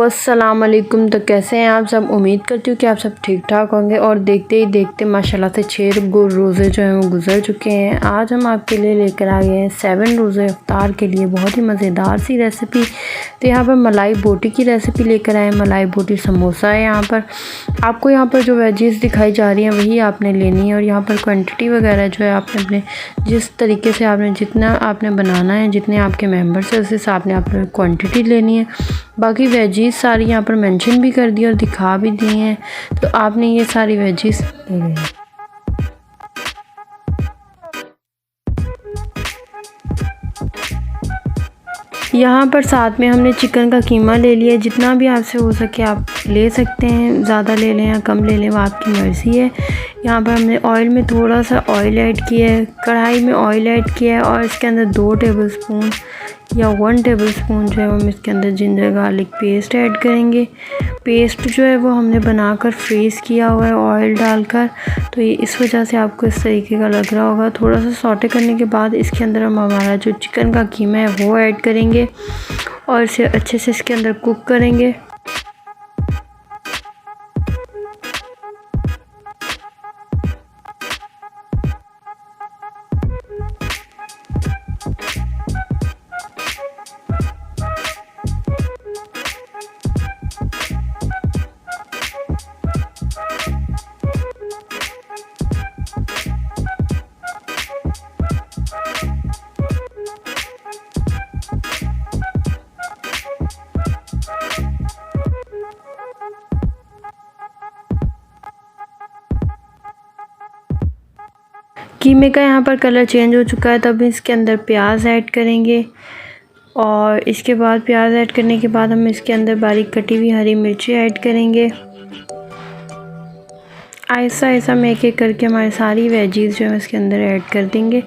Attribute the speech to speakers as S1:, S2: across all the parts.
S1: अस्सलाम वालेकुम। तो कैसे हैं आप सब। उम्मीद करती हूँ कि आप सब ठीक ठाक होंगे। और देखते ही देखते माशाल्लाह से 6 रोज़े जो हैं वो गुज़र चुके हैं। आज हम आपके लिए लेकर आ गए हैं 7 रोज़े इफ्तार के लिए बहुत ही मज़ेदार सी रेसिपी। तो यहाँ पर मलाई बोटी की रेसिपी लेकर आए हैं। मलाई बोटी समोसा है। यहाँ पर आपको यहाँ पर जो वेजीज़ दिखाई जा रही हैं वही आपने लेनी है। और यहाँ पर क्वान्टिटी वगैरह जो है आपने अपने जिस तरीके से आपने जितना आपने बनाना है, जितने आपके मेम्बर्स हैं उस हिसाब से आपने क्वान्टिटी लेनी है। बाकी वेजीज़ सारी यहाँ पर मेंशन भी कर दी और दिखा भी दी हैं। तो आपने ये सारी वेजीज़ ले लेनी है। यहाँ पर साथ में हमने चिकन का कीमा ले लिया। जितना भी आपसे हो सके आप ले सकते हैं, ज़्यादा ले लें या कम ले लें वो आपकी मर्ज़ी है। यहाँ पर हमने ऑयल में थोड़ा सा ऑयल ऐड किया है, कढ़ाई में ऑयल ऐड किया है और इसके अंदर 2 टेबलस्पून या 1 टेबलस्पून जो है हम इसके अंदर जिंजर गार्लिक पेस्ट ऐड करेंगे। पेस्ट जो है वो हमने बनाकर फ्रीज़ किया हुआ है ऑयल डालकर, तो ये इस वजह से आपको इस तरीके का लग रहा होगा। थोड़ा सा सौटे करने के बाद इसके अंदर हम हमारा जो चिकन का कीमा है वो ऐड करेंगे और इसे अच्छे से इसके अंदर कुक करेंगे। कीमे का यहाँ पर कलर चेंज हो चुका है, तब इसके अंदर प्याज ऐड करेंगे और इसके बाद प्याज ऐड करने के बाद हम इसके अंदर बारीक कटी हुई हरी मिर्ची ऐड करेंगे। ऐसा ऐसा हम एक एक करके हमारी सारी वेजीज़ जो है इसके अंदर ऐड कर देंगे।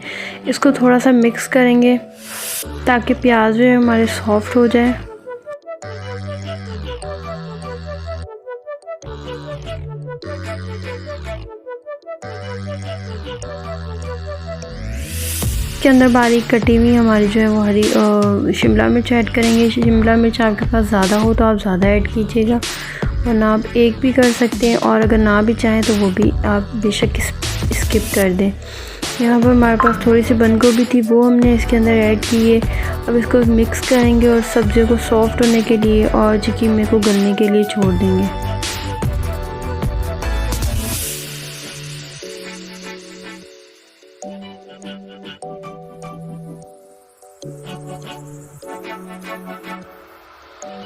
S1: इसको थोड़ा सा मिक्स करेंगे ताकि प्याज जो है हमारे सॉफ्ट हो जाए। इसके अंदर बारीक कटी हुई हमारी जो है वो हरी शिमला मिर्च ऐड करेंगे। शिमला मिर्च आपके पास ज़्यादा हो तो आप ज़्यादा ऐड कीजिएगा, वरना आप एक भी कर सकते हैं और अगर ना भी चाहें तो वो भी आप बेशक स्किप कर दें। यहाँ पर हमारे पास थोड़ी सी बंद गोभी थी, वो हमने इसके अंदर ऐड की है। अब इसको मिक्स करेंगे और सब्ज़ी को सॉफ्ट होने के लिए और कीमे को गलने के लिए छोड़ देंगे।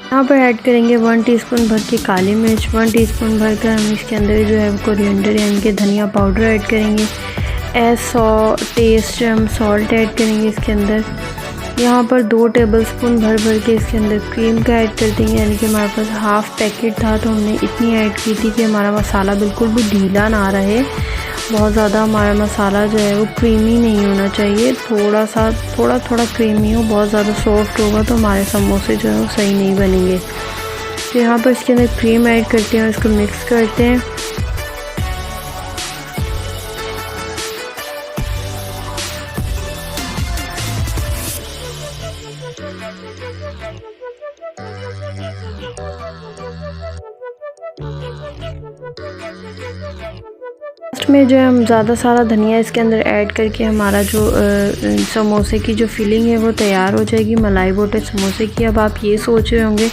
S1: यहाँ पर ऐड करेंगे 1 टीस्पून भर के काली मिर्च, 1 टीस्पून भर कर हम इसके अंदर जो है कोरिएंडर यानी कि धनिया पाउडर ऐड करेंगे। टेस्ट हम सॉल्ट ऐड करेंगे इसके अंदर। यहाँ पर 2 टेबलस्पून भर के इसके अंदर क्रीम का ऐड कर देंगे, यानी कि हमारे पास हाफ़ पैकेट था तो हमने इतनी ऐड की थी कि हमारा मसाला बिल्कुल भी ढीला ना रहे। बहुत ज़्यादा हमारा मसाला जो है वो क्रीमी नहीं होना चाहिए, थोड़ा क्रीमी हो। बहुत ज़्यादा सॉफ्ट होगा तो हमारे समोसे जो है वो सही नहीं बनेंगे। तो यहाँ पर इसके अंदर क्रीम ऐड करते हैं और इसको मिक्स करते हैं। में जो है हम ज़्यादा सारा धनिया इसके अंदर ऐड करके हमारा जो समोसे की जो फिलिंग है वो तैयार हो जाएगी मलाई बोटे समोसे की। अब आप ये सोच रहे होंगे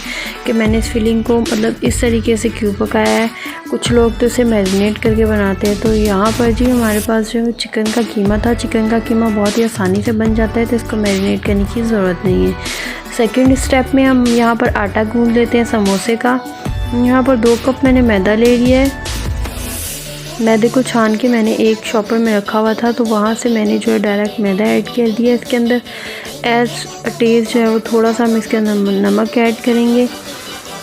S1: कि मैंने इस फिलिंग को मतलब इस तरीके से क्यों पकाया है। कुछ लोग तो इसे मैरिनेट करके बनाते हैं, तो यहाँ पर जी हमारे पास जो चिकन का कीमा था, चिकन का कीमा बहुत ही आसानी से बन जाता है, तो इसको मैरिनेट करने की ज़रूरत नहीं है। सेकेंड स्टेप में हम यहाँ पर आटा गूँध लेते हैं समोसे का। यहाँ पर 2 कप मैंने मैदा ले लिया है। मैदे को छान के मैंने एक शॉपर में रखा हुआ था, तो वहाँ से मैंने जो है डायरेक्ट मैदा ऐड कर दिया इसके अंदर। एज टेस्ट जो है वो थोड़ा सा हम इसके अंदर नमक ऐड करेंगे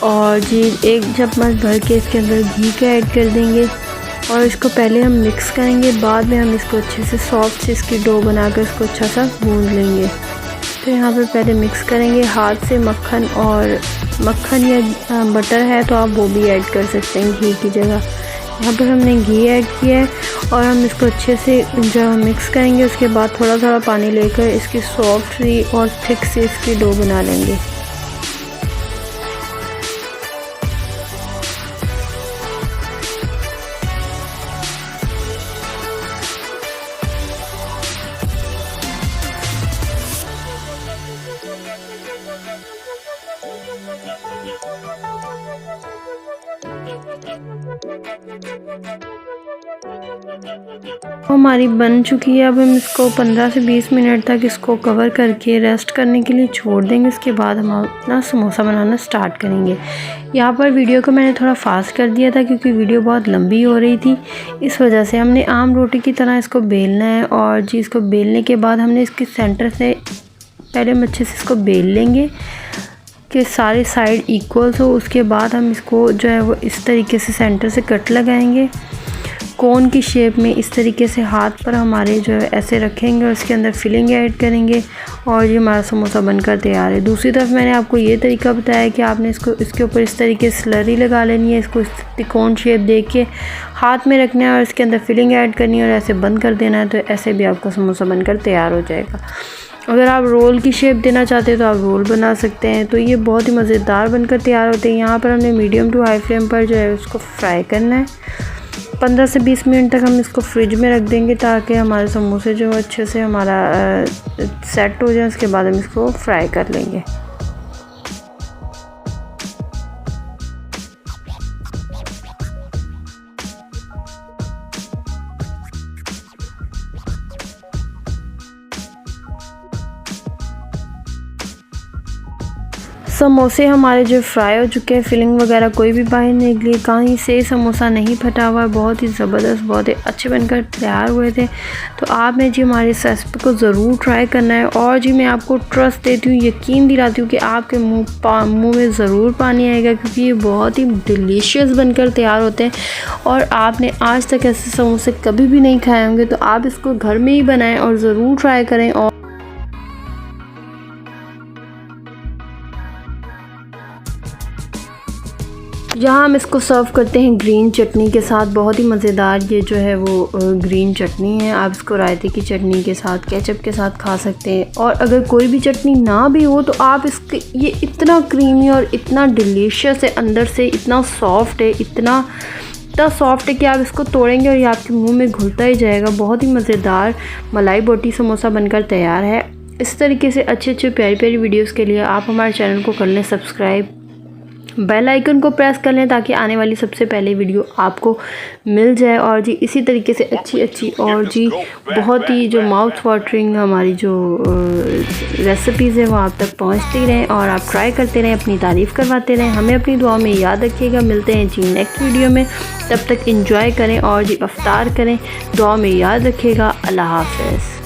S1: और जी 1 चम्मच भर के इसके अंदर घी का ऐड कर देंगे और इसको पहले हम मिक्स करेंगे। बाद में हम इसको अच्छे से सॉफ्ट से इसकी डो बनाकर इसको अच्छा सा गूँध लेंगे। तो यहाँ पर पहले मिक्स करेंगे हाथ से। मक्खन या बटर है तो आप वो भी ऐड कर सकते हैं घी की जगह। यहाँ पर हमने घी ऐड किया है और हम इसको अच्छे से जो मिक्स करेंगे। उसके बाद थोड़ा थोड़ा पानी लेकर इसकी सॉफ्ट सी और थिक सी इसकी डो बना लेंगे। हमारी बन चुकी है। अब हम इसको 15 से 20 मिनट तक इसको कवर करके रेस्ट करने के लिए छोड़ देंगे। इसके बाद हम अपना समोसा बनाना स्टार्ट करेंगे। यहाँ पर वीडियो को मैंने थोड़ा फास्ट कर दिया था क्योंकि वीडियो बहुत लंबी हो रही थी। इस वजह से हमने आम रोटी की तरह इसको बेलना है और जी इसको बेलने के बाद हमने इसके सेंटर से पहले हम अच्छे से इसको बेल लेंगे कि सारे साइड इक्वल हो। उसके बाद हम इसको जो है वो इस तरीके से सेंटर से कट लगाएंगे कोन की शेप में। इस तरीके से हाथ पर हमारे जो है ऐसे रखेंगे और इसके अंदर फिलिंग ऐड करेंगे और ये हमारा समोसा बनकर तैयार है। दूसरी तरफ मैंने आपको ये तरीका बताया कि आपने इसको इसके ऊपर इस तरीके से स्लरी लगा लेनी है। इसको त्रिकोण शेप दे के हाथ में रखना है और इसके अंदर फिलिंग ऐड करनी है और ऐसे बंद कर देना है। तो ऐसे भी आपका समोसा बनकर तैयार हो जाएगा। अगर आप रोल की शेप देना चाहते हैं तो आप रोल बना सकते हैं। तो ये बहुत ही मज़ेदार बनकर तैयार होते हैं। यहाँ पर हमने मीडियम टू हाई फ्लेम पर जो है उसको फ्राई करना है। 15 से 20 मिनट तक हम इसको फ्रिज में रख देंगे ताकि हमारे समोसे जो अच्छे से हमारा सेट हो जाए। उसके बाद हम इसको फ्राई कर लेंगे। समोसे हमारे जो फ्राई हो चुके हैं, फिलिंग वगैरह कोई भी बाहर नहीं निकली, कहीं से समोसा नहीं फटा हुआ, बहुत ही ज़बरदस्त बहुत ही अच्छे बनकर तैयार हुए थे। तो आपने जी हमारी इस रेसिपी को ज़रूर ट्राई करना है और जी मैं आपको ट्रस्ट देती हूँ, यकीन दिलाती हूँ कि आपके मुँह में ज़रूर पानी आएगा क्योंकि ये बहुत ही डिलीशियस बनकर तैयार होते हैं। और आपने आज तक ऐसे समोसे कभी भी नहीं खाए होंगे तो आप इसको घर में ही बनाएँ और ज़रूर ट्राई करें। और यहाँ हम इसको सर्व करते हैं ग्रीन चटनी के साथ। बहुत ही मज़ेदार ये जो है वो ग्रीन चटनी है। आप इसको रायते की चटनी के साथ, केचप के साथ खा सकते हैं। और अगर कोई भी चटनी ना भी हो तो आप इसके ये इतना क्रीमी और इतना डिलीशियस है, अंदर से इतना सॉफ्ट है, इतना सॉफ्ट है कि आप इसको तोड़ेंगे और ये आपके मुंह में घुलता ही जाएगा। बहुत ही मज़ेदार मलाई बोटी समोसा बनकर तैयार है। इस तरीके से अच्छे प्यारी प्यारी वीडियोज़ के लिए आप हमारे चैनल को कर लें सब्सक्राइब, बेल आइकन को प्रेस कर लें ताकि आने वाली सबसे पहले वीडियो आपको मिल जाए। और जी इसी तरीके से अच्छी और जी बहुत ही जो माउथ वाटरिंग हमारी जो रेसिपीज़ है वो आप तक पहुंचती रहें और आप ट्राई करते रहें, अपनी तारीफ़ करवाते रहें। हमें अपनी दुआ में याद रखिएगा। मिलते हैं जी नेक्स्ट वीडियो में, तब तक इंजॉय करें और जी इफ्तार करें। दुआ में याद रखिएगा। अल्लाह हाफ़िज़।